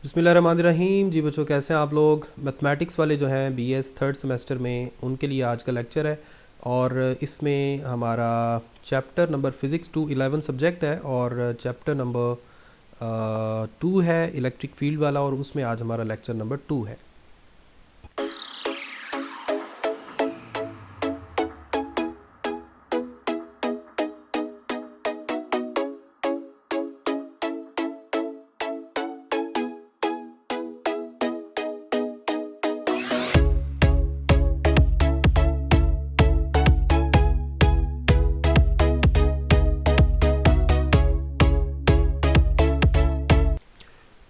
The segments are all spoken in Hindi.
बिस्मिल्लाहिर्रहमानिर्रहीम। जी बच्चों, कैसे हैं आप लोग। मैथमेटिक्स वाले जो हैं बीएस थर्ड सेमेस्टर में, उनके लिए आज का लेक्चर है और इसमें हमारा चैप्टर नंबर फ़िज़िक्स 2 11 सब्जेक्ट है और चैप्टर नंबर 2 है इलेक्ट्रिक फील्ड वाला, और उसमें आज हमारा लेक्चर नंबर 2 है।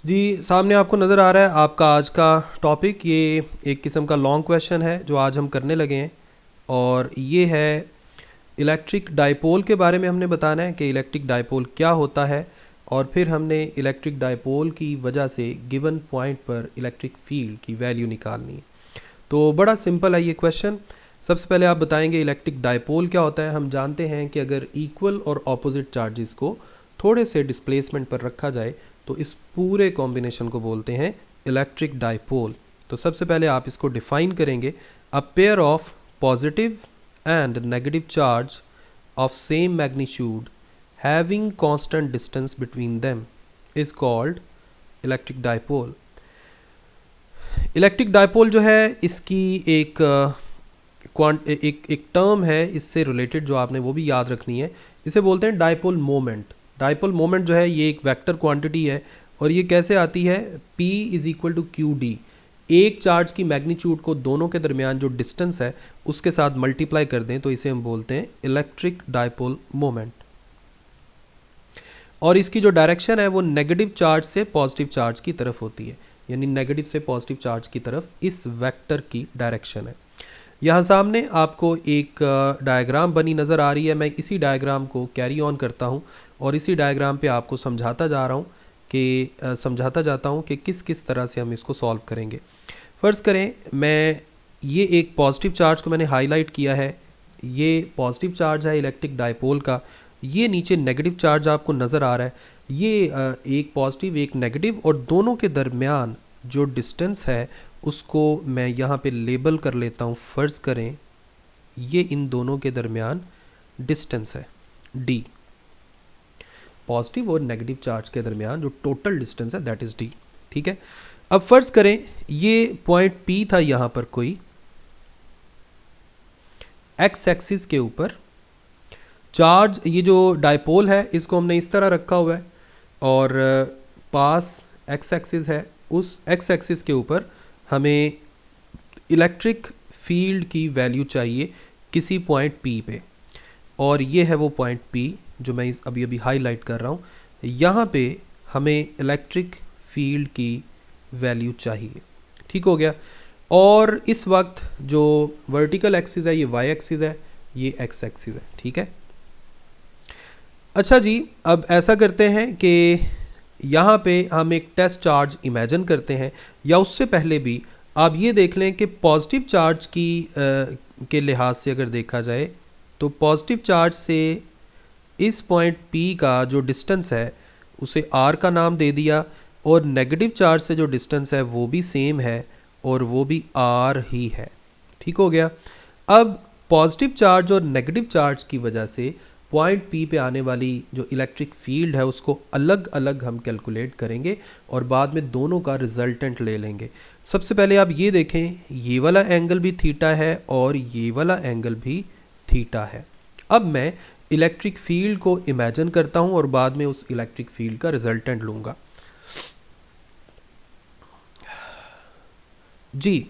जी, सामने आपको नज़र आ रहा है आपका आज का टॉपिक। ये एक किस्म का लॉन्ग क्वेश्चन है जो आज हम करने लगे हैं, और ये है इलेक्ट्रिक डाइपोल के बारे में। हमने बताना है कि इलेक्ट्रिक डाइपोल क्या होता है, और फिर हमने इलेक्ट्रिक डाइपोल की वजह से गिवन पॉइंट पर इलेक्ट्रिक फील्ड की वैल्यू निकालनी है। तो बड़ा सिंपल है ये क्वेश्चन। सबसे पहले आप बताएंगे इलेक्ट्रिक डाइपोल क्या होता है। हम जानते हैं कि अगर इक्वल और ऑपोजिट चार्जेस को थोड़े से डिस्प्लेसमेंट पर रखा जाए तो इस पूरे कॉम्बिनेशन को बोलते हैं इलेक्ट्रिक डाइपोल। तो सबसे पहले आप इसको डिफाइन करेंगे। A pair of positive and negative charge of same magnitude having constant distance between them is called electric dipole. Electric dipole जो है, इसकी एक एक टर्म है इससे रिलेटेड जो आपने वो भी याद रखनी है। इसे बोलते हैं डाइपोल मोमेंट। डाइपोल मोमेंट जो है ये एक वेक्टर क्वांटिटी है, और ये कैसे आती है, P is equal to Q D. एक चार्ज की मैग्नीट्यूड को दोनों के दरमियान जो डिस्टेंस है उसके साथ मल्टीप्लाई कर दें तो इसे हम बोलते हैं इलेक्ट्रिक डाइपोल मोमेंट। और इसकी जो डायरेक्शन है वो नेगेटिव चार्ज से पॉजिटिव चार्ज की तरफ होती है, यानी नेगेटिव से पॉजिटिव चार्ज की तरफ इस वेक्टर की डायरेक्शन है। यहाँ सामने आपको एक डायग्राम बनी नज़र आ रही है। मैं इसी डायग्राम को कैरी ऑन करता हूँ और इसी डायग्राम पे आपको समझाता जाता हूँ कि किस किस तरह से हम इसको सॉल्व करेंगे। फ़र्ज़ करें मैं ये एक पॉजिटिव चार्ज को मैंने हाईलाइट किया है। ये पॉजिटिव चार्ज है इलेक्ट्रिक डाइपोल का। ये नीचे नेगेटिव चार्ज आपको नज़र आ रहा है। ये एक पॉजिटिव एक नेगेटिव, और दोनों के दरमियान जो डिस्टेंस है उसको मैं यहाँ पे लेबल कर लेता हूँ। फ़र्ज़ करें ये इन दोनों के दरमियान डिस्टेंस है d। पॉजिटिव और नेगेटिव चार्ज के दरमियान जो टोटल डिस्टेंस है दैट इज़ d। ठीक है। अब फ़र्ज़ करें ये पॉइंट P था, यहाँ पर कोई x एक्सिस के ऊपर चार्ज, ये जो डाइपोल है इसको हमने इस तरह रखा हुआ है, और पास x एक्सिस है। उस x एक्सिस के ऊपर हमें इलेक्ट्रिक फील्ड की वैल्यू चाहिए किसी पॉइंट P पे, और ये है वो पॉइंट P जो मैं अभी अभी हाईलाइट कर रहा हूँ। यहाँ पे हमें इलेक्ट्रिक फील्ड की वैल्यू चाहिए। ठीक हो गया। और इस वक्त जो वर्टिकल एक्सिस है ये y एक्सिस है, ये x एक्सिस है। ठीक है। अच्छा जी, अब ऐसा करते हैं कि यहाँ पे हम एक टेस्ट चार्ज इमेजिन करते हैं, या उससे पहले भी आप ये देख लें कि पॉजिटिव चार्ज के लिहाज से अगर देखा जाए तो पॉजिटिव चार्ज से इस पॉइंट P का जो डिस्टेंस है उसे R का नाम दे दिया, और नेगेटिव चार्ज से जो डिस्टेंस है वो भी सेम है और वो भी R ही है। ठीक हो गया। अब पॉजिटिव चार्ज और नेगेटिव चार्ज की वजह से पॉइंट P पे आने वाली जो इलेक्ट्रिक फील्ड है उसको अलग अलग हम कैलकुलेट करेंगे और बाद में दोनों का रिजल्टेंट ले लेंगे। सबसे पहले आप ये देखें, ये वाला एंगल भी थीटा है और ये वाला एंगल भी थीटा है। अब मैं इलेक्ट्रिक फील्ड को इमेजिन करता हूँ और बाद में उस इलेक्ट्रिक फील्ड का रिजल्टेंट लूँगा। जी,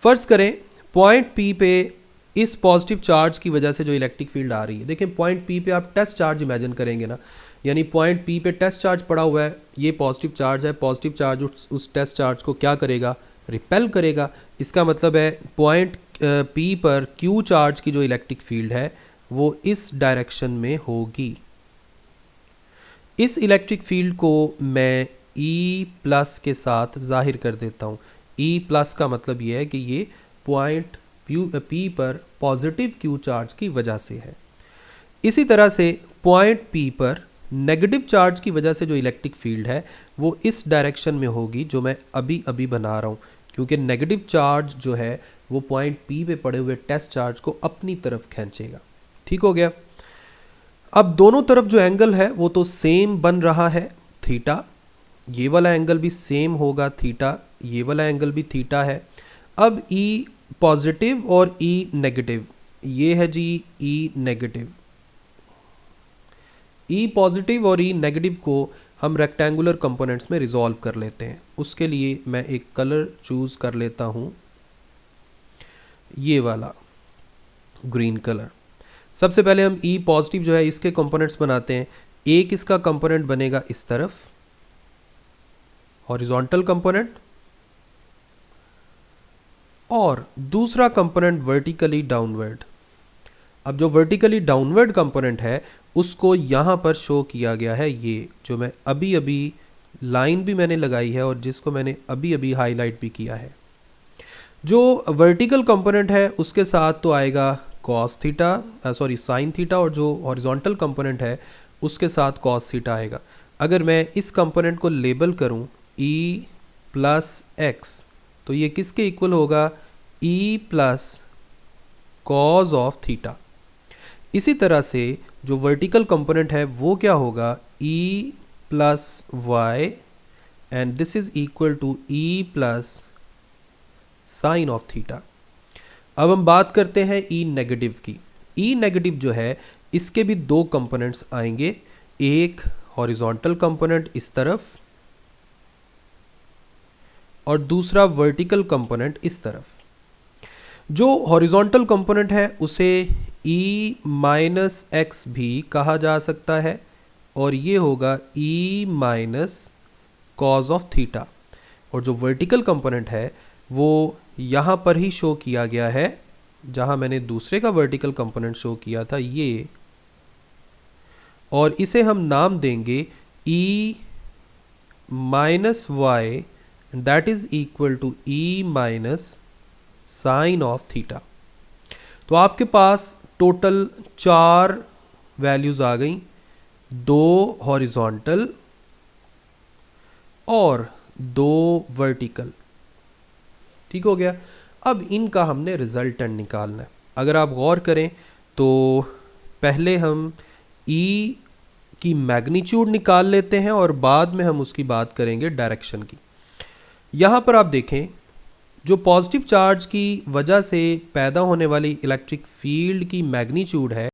फ़र्ज़ करें पॉइंट P पे इस पॉजिटिव चार्ज की वजह से जो इलेक्ट्रिक फील्ड आ रही है। देखें पॉइंट P पे आप टेस्ट चार्ज इमेजिन करेंगे ना, यानी पॉइंट P पे टेस्ट चार्ज पड़ा हुआ है, ये पॉजिटिव चार्ज है। पॉजिटिव चार्ज उस टेस्ट चार्ज को क्या करेगा, रिपेल करेगा। इसका मतलब है पॉइंट P पर Q चार्ज की जो इलेक्ट्रिक फील्ड है वो इस डायरेक्शन में होगी। इस इलेक्ट्रिक फील्ड को मैं E प्लस के साथ जाहिर कर देता हूँ। E प्लस का मतलब ये है कि ये पॉइंट P पर पॉजिटिव Q चार्ज की वजह से है। इसी तरह से पॉइंट P पर नेगेटिव चार्ज की वजह से जो इलेक्ट्रिक फील्ड है वो इस डायरेक्शन में होगी जो मैं अभी अभी बना रहा हूँ, क्योंकि नेगेटिव चार्ज जो है वो पॉइंट पी पे पड़े हुए टेस्ट चार्ज को अपनी तरफ खींचेगा। ठीक हो गया। अब दोनों तरफ जो एंगल है वो तो सेम बन रहा है, थीटा। ये वाला एंगल भी सेम होगा, थीटा। ये वाला एंगल भी थीटा है। अब ई पॉजिटिव और ई नेगेटिव, ये है जी ई नेगेटिव। ई पॉजिटिव और ई नेगेटिव को हम रेक्टेंगुलर कंपोनेंट्स में रिजॉल्व कर लेते हैं। उसके लिए मैं एक कलर चूज कर लेता हूँ, ये वाला ग्रीन कलर। सबसे पहले हम ई पॉजिटिव जो है इसके कंपोनेंट्स बनाते हैं। एक इसका कंपोनेंट बनेगा इस तरफ, हॉरिजॉन्टल कंपोनेंट, और दूसरा कंपोनेंट वर्टिकली डाउनवर्ड। अब जो वर्टिकली डाउनवर्ड कंपोनेंट है उसको यहाँ पर शो किया गया है, ये जो मैं अभी अभी लाइन भी मैंने लगाई है और जिसको मैंने अभी अभी हाईलाइट भी किया है। जो वर्टिकल कंपोनेंट है उसके साथ तो आएगा cos theta, sorry sine theta, और जो हॉरिजॉन्टल कंपोनेंट है उसके साथ कॉस थीटा आएगा। अगर मैं इस कंपोनेंट को लेबल करूं e प्लस एक्स, तो ये किसके इक्वल होगा, e plus cos of theta. इसी तरह से जो वर्टिकल कंपोनेंट है वो क्या होगा, e plus Y, and this is equal to e plus sine of theta. अब हम बात करते हैं ई नेगेटिव की। ई नेगेटिव जो है इसके भी दो कंपोनेंट्स आएंगे, एक हॉरिजॉन्टल कंपोनेंट इस तरफ और दूसरा वर्टिकल कंपोनेंट इस तरफ। जो हॉरिजॉन्टल कंपोनेंट है उसे e माइनस एक्स भी कहा जा सकता है, और ये होगा e minus cos of theta. और जो वर्टिकल कंपोनेंट है वो यहाँ पर ही शो किया गया है, जहाँ मैंने दूसरे का वर्टिकल कंपोनेंट शो किया था ये, और इसे हम नाम देंगे e minus Y, that is equal to e minus sine of theta. तो आपके पास टोटल 4 वैल्यूज आ गई, 2 हॉरिजॉन्टल और 2 वर्टिकल। ठीक हो गया। अब इनका हमने रिजल्टेंट निकालना है। अगर आप गौर करें तो पहले हम E की मैग्नीट्यूड निकाल लेते हैं और बाद में हम उसकी बात करेंगे डायरेक्शन की। यहाँ पर आप देखें, जो पॉजिटिव चार्ज की वजह से पैदा होने वाली इलेक्ट्रिक फील्ड की मैग्नीट्यूड है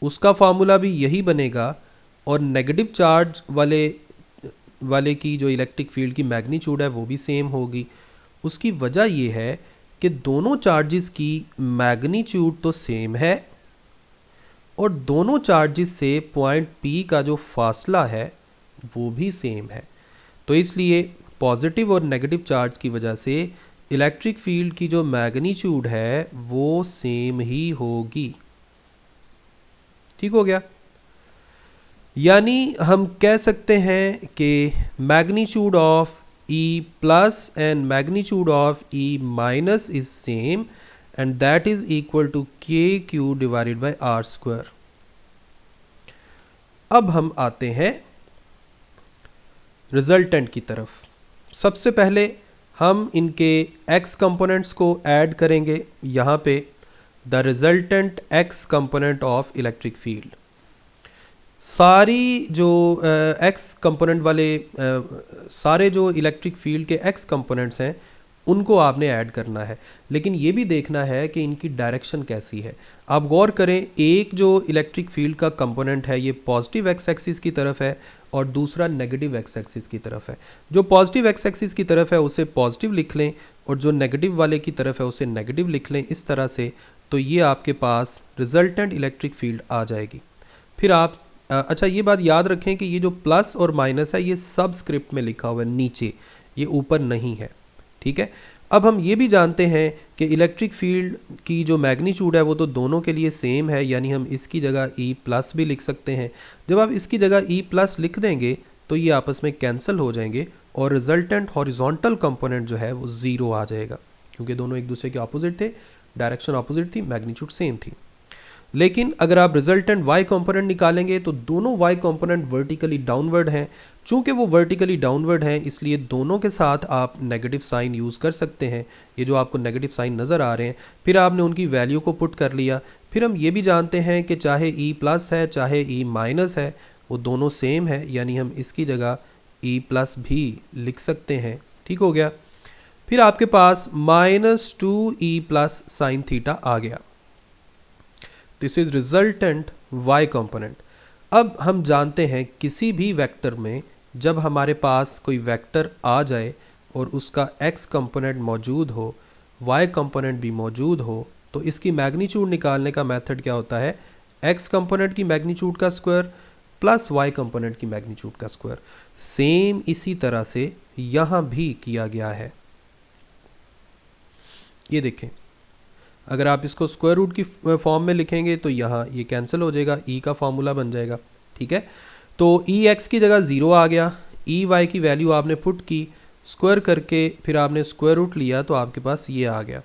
उसका फार्मूला भी यही बनेगा, और नेगेटिव चार्ज वाले की जो इलेक्ट्रिक फील्ड की मैग्नीट्यूड है वो भी सेम होगी। उसकी वजह ये है कि दोनों चार्जेस की मैग्नीट्यूड तो सेम है और दोनों चार्जेस से पॉइंट P का जो फासला है वो भी सेम है। तो इसलिए पॉजिटिव और नेगेटिव चार्ज की वजह से इलेक्ट्रिक फील्ड की जो मैग्नीट्यूड है वो सेम ही होगी। ठीक हो गया। यानी हम कह सकते हैं कि magnitude of E plus and magnitude of E minus is same, and that is equal to KQ divided by R square. अब हम आते हैं रिजल्टेंट की तरफ। सबसे पहले हम इनके x कंपोनेंट्स को ऐड करेंगे यहाँ पे, the resultant x component of electric field. सारी जो एक्स कंपोनेंट वाले सारे जो इलेक्ट्रिक फील्ड के एक्स कंपोनेंट्स हैं उनको आपने ऐड करना है, लेकिन ये भी देखना है कि इनकी डायरेक्शन कैसी है। आप गौर करें, एक जो इलेक्ट्रिक फील्ड का कंपोनेंट है ये पॉजिटिव एक्स एक्सिस की तरफ है और दूसरा नेगेटिव एक्स एक्सिस की तरफ है। जो पॉजिटिव एक्स एक्सिस की तरफ है उसे पॉजिटिव लिख लें और जो नेगेटिव वाले की तरफ है उसे नेगेटिव लिख लें, इस तरह से। तो ये आपके पास रिजल्टेंट इलेक्ट्रिक फील्ड आ जाएगी। फिर आप अच्छा ये बात याद रखें कि ये जो प्लस और माइनस है ये सबस्क्रिप्ट में लिखा हुआ है नीचे, ये ऊपर नहीं है। ठीक है। अब हम ये भी जानते हैं कि इलेक्ट्रिक फील्ड की जो मैग्नीट्यूड है वो तो दोनों के लिए सेम है, यानी हम इसकी जगह E प्लस भी लिख सकते हैं। जब आप इसकी जगह E प्लस लिख देंगे तो ये आपस में कैंसिल हो जाएंगे और रिजल्टेंट हॉरिजॉन्टल कंपोनेंट जो है वो 0 आ जाएगा, क्योंकि दोनों एक दूसरे के ऑपोजिट थे, डायरेक्शन ऑपोजिट थी, मैग्नीट्यूड सेम थी। लेकिन अगर आप रिजल्टेंट y कंपोनेंट निकालेंगे तो दोनों y कंपोनेंट वर्टिकली डाउनवर्ड हैं। चूंकि वो वर्टिकली डाउनवर्ड हैं इसलिए दोनों के साथ आप नेगेटिव साइन यूज़ कर सकते हैं। ये जो आपको नेगेटिव साइन नज़र आ रहे हैं, फिर आपने उनकी वैल्यू को पुट कर लिया। फिर हम ये भी जानते हैं कि चाहे e प्लस है चाहे e माइनस है, वो दोनों सेम है, यानी हम इसकी जगह e प्लस भी लिख सकते हैं। ठीक हो गया। फिर आपके पास -2e प्लस साइन थीटा आ गया। This is resultant y component. अब हम जानते हैं किसी भी वेक्टर में जब हमारे पास कोई वेक्टर आ जाए और उसका x कंपोनेंट मौजूद हो, y कंपोनेंट भी मौजूद हो, तो इसकी मैग्नीट्यूड निकालने का मेथड क्या होता है? x कंपोनेंट की मैग्नीट्यूड का स्क्वायर प्लस y कंपोनेंट की मैग्नीट्यूड का स्क्वायर। सेम इसी तरह से यहाँ भी किया गया है। ये देखें, अगर आप इसको स्क्वायर रूट की फॉर्म में लिखेंगे तो यहाँ ये कैंसिल हो जाएगा, e का फॉर्मूला बन जाएगा। ठीक है, तो ई एक्स की जगह 0 आ गया, ई वाई की वैल्यू आपने पुट की, स्क्वायर करके फिर आपने स्क्वायर रूट लिया तो आपके पास ये आ गया।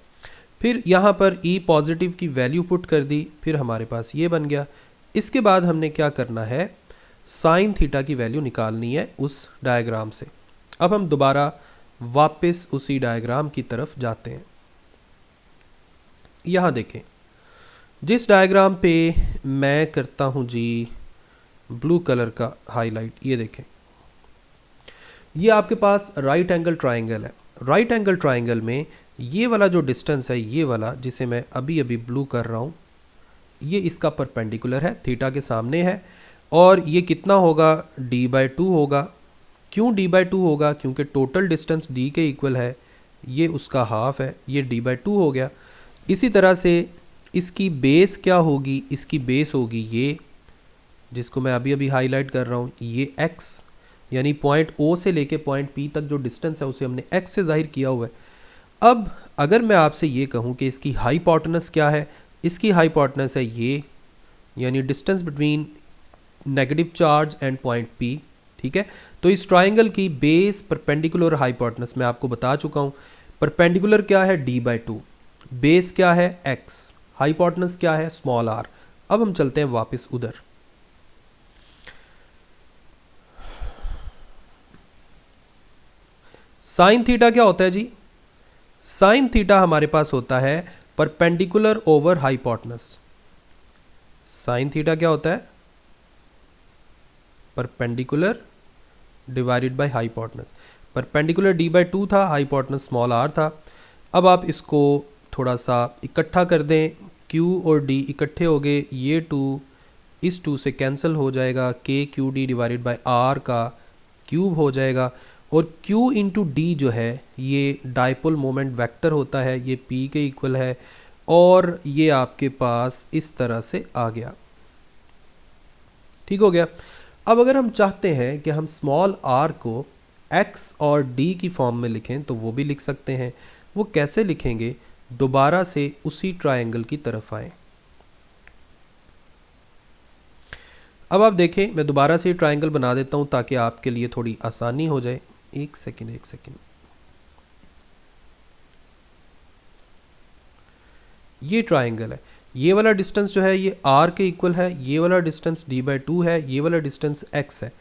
फिर यहाँ पर ई पॉजिटिव की वैल्यू पुट कर दी, फिर हमारे पास ये बन गया। इसके बाद हमने क्या करना है, साइन थीटा की वैल्यू निकालनी है उस डायग्राम से। अब हम दोबारा वापस उसी डायग्राम की तरफ जाते हैं। यहाँ देखें, जिस डायग्राम पे मैं करता हूँ जी ब्लू कलर का हाईलाइट, ये देखें, ये आपके पास राइट एंगल ट्रायंगल है। राइट एंगल ट्रायंगल में ये वाला जो डिस्टेंस है, ये वाला जिसे मैं अभी अभी ब्लू कर रहा हूँ, ये इसका परपेंडिकुलर है, थीटा के सामने है, और ये कितना होगा, d/2 होगा। क्यों d/2 होगा? क्योंकि टोटल डिस्टेंस d के इक्वल है, ये उसका हाफ है, ये d/2 हो गया। इसी तरह से इसकी बेस क्या होगी? इसकी बेस होगी ये, जिसको मैं अभी अभी हाईलाइट कर रहा हूँ, ये x, यानी पॉइंट O से लेके पॉइंट P तक जो डिस्टेंस है उसे हमने x से जाहिर किया हुआ है। अब अगर मैं आपसे ये कहूँ कि इसकी हाइपोटेनस क्या है, इसकी हाइपोटेनस है ये, यानी distance between negative charge and point P। ठीक है, तो इस ट्राइंगल की बेस, परपेंडिकुलर, हाइपोटेनस मैं आपको बता चुका हूँ। परपेंडिकुलर क्या है? d/2, बेस क्या है? x, हाइपोटेनस क्या है? Small r। अब हम चलते हैं वापस उधर। साइन थीटा क्या होता है जी? साइन थीटा हमारे पास होता है perpendicular over hypotenuse. Sine theta क्या होता है? Perpendicular divided by hypotenuse. Perpendicular d/2 था, हाइपोटेनस स्मॉल r था। अब आप इसको थोड़ा सा इकट्ठा कर दें, q और d इकट्ठे हो गए, ये 2 इस 2 से कैंसिल हो जाएगा, kqd डिवाइडेड बाय r का क्यूब हो जाएगा, और q इंटू डी जो है ये डाइपोल मोमेंट वेक्टर होता है, ये p के इक्वल है, और ये आपके पास इस तरह से आ गया। ठीक हो गया। अब अगर हम चाहते हैं कि हम स्मॉल r को x और d की फॉर्म में लिखें तो वो भी लिख सकते हैं। वो कैसे लिखेंगे? दोबारा से उसी ट्रायंगल की तरफ आए। अब आप देखें, मैं दोबारा से ट्रायंगल बना देता हूं ताकि आपके लिए थोड़ी आसानी हो जाए। एक सेकेंड। ये ट्रायंगल है, ये वाला डिस्टेंस जो है ये r के इक्वल है, ये वाला डिस्टेंस d/2 है, ये वाला डिस्टेंस x है।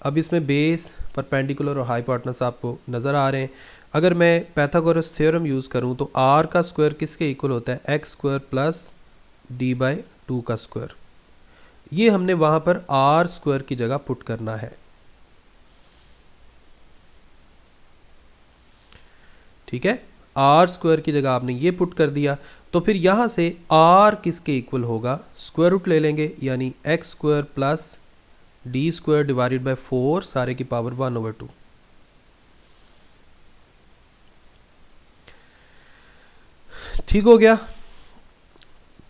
अब इसमें बेस, परपेंडिकुलर और हाइपोटेनस आपको नज़र आ रहे हैं। अगर मैं पाइथागोरस थ्योरम यूज़ करूं तो r का स्क्वायर किसके इक्वल होता है? x स्क्वायर प्लस d/2 का स्क्वायर। ये हमने वहाँ पर r स्क्वायर की जगह पुट करना है। ठीक है, r स्क्वायर की जगह आपने ये पुट कर दिया, तो फिर यहाँ से r किसके इक्वल होगा? स्क्वायर रूट ले लेंगे, यानी x square plus D square divided by 4 सारे की पावर 1/2। ठीक हो गया।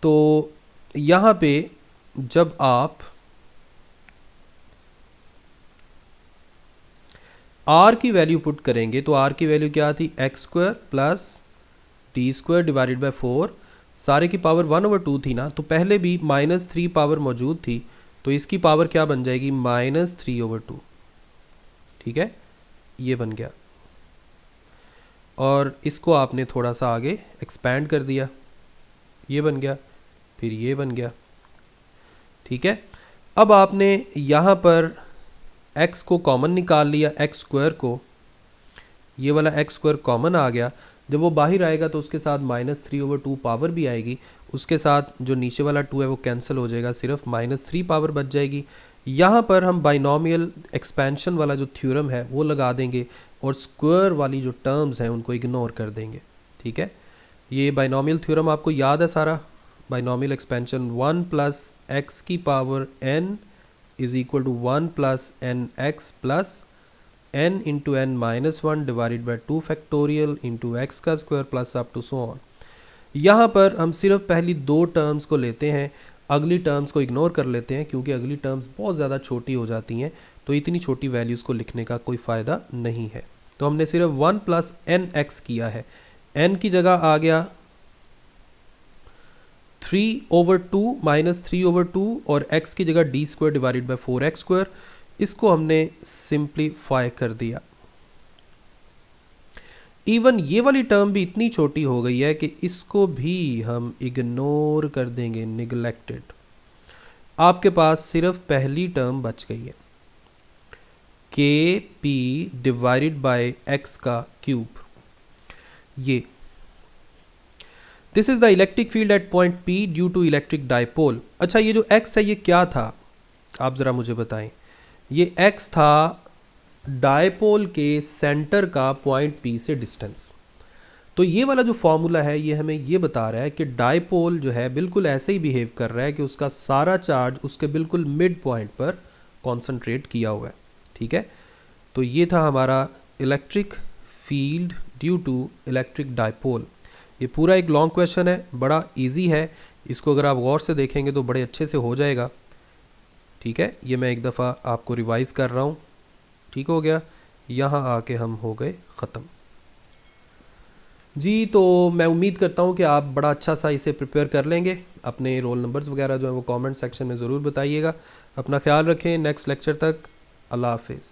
तो यहाँ पे जब आप r की वैल्यू पुट करेंगे तो r की वैल्यू क्या आती? x square plus D square divided by 4 सारे की पावर 1/2 थी ना, तो पहले भी -3 पावर मौजूद थी, तो इसकी पावर क्या बन जाएगी? -3/2। ठीक है, ये बन गया, और इसको आपने थोड़ा सा आगे एक्सपैंड कर दिया, ये बन गया, फिर ये बन गया, ठीक है। अब आपने यहाँ पर x को कॉमन निकाल लिया, एक्स स्क्वायर को, ये वाला एक्स स्क्वायर कॉमन आ गया। जब वो बाहर आएगा तो उसके साथ -3/2 पावर भी आएगी, उसके साथ जो नीचे वाला 2 है वो कैंसिल हो जाएगा, सिर्फ -3 पावर बच जाएगी। यहाँ पर हम बाइनोमियल एक्सपेंशन वाला जो थ्योरम है वो लगा देंगे और स्क्वायर वाली जो टर्म्स हैं उनको इग्नोर कर देंगे। ठीक है, ये बाइनोमियल थ्योरम आपको याद है सारा। बाइनोमियल एक्सपेंशन 1 + x की power n is equal to 1 + nx plus n into n -1 divided by 2 factorial into x का square plus up to so on. यहाँ पर हम सिर्फ पहली दो टर्म्स को लेते हैं, अगली टर्म्स को इग्नोर कर लेते हैं क्योंकि अगली टर्म्स बहुत ज़्यादा छोटी हो जाती हैं, तो इतनी छोटी वैल्यूज़ को लिखने का कोई फ़ायदा नहीं है। तो हमने सिर्फ 1 + nx किया है। n की जगह आ गया 3/2 -3/2 और x की जगह d² डिवाइडेड बाई 4x²। इसको हमने सिंप्लीफाई कर दिया। इवन ये वाली टर्म भी इतनी छोटी हो गई है कि इसको भी हम इग्नोर कर देंगे, निगलेक्टेड। आपके पास सिर्फ पहली टर्म बच गई है, kp डिवाइडेड बाय x का क्यूब। ये this is the electric field at point P due to electric dipole. अच्छा, ये जो x है ये क्या था, आप ज़रा मुझे बताएं। ये x था डायपोल के सेंटर का पॉइंट P से डिस्टेंस। तो ये वाला जो फॉर्मूला है ये हमें ये बता रहा है कि डायपोल जो है बिल्कुल ऐसे ही बिहेव कर रहा है कि उसका सारा चार्ज उसके बिल्कुल मिड पॉइंट पर कॉन्सेंट्रेट किया हुआ है। ठीक है, तो ये था हमारा electric field due to electric dipole. ये पूरा एक लॉन्ग क्वेश्चन है, बड़ा इजी है, इसको अगर आप गौर से देखेंगे तो बड़े अच्छे से हो जाएगा। ठीक है, ये मैं एक दफ़ा आपको रिवाइज कर रहा हूँ। ठीक हो गया, यहाँ आके हम हो गए ख़त्म जी। तो मैं उम्मीद करता हूँ कि आप बड़ा अच्छा सा इसे प्रिपेयर कर लेंगे। अपने रोल नंबर्स वगैरह जो है वो कमेंट सेक्शन में ज़रूर बताइएगा। अपना ख्याल रखें, नेक्स्ट लेक्चर तक, अल्लाह हाफिज़।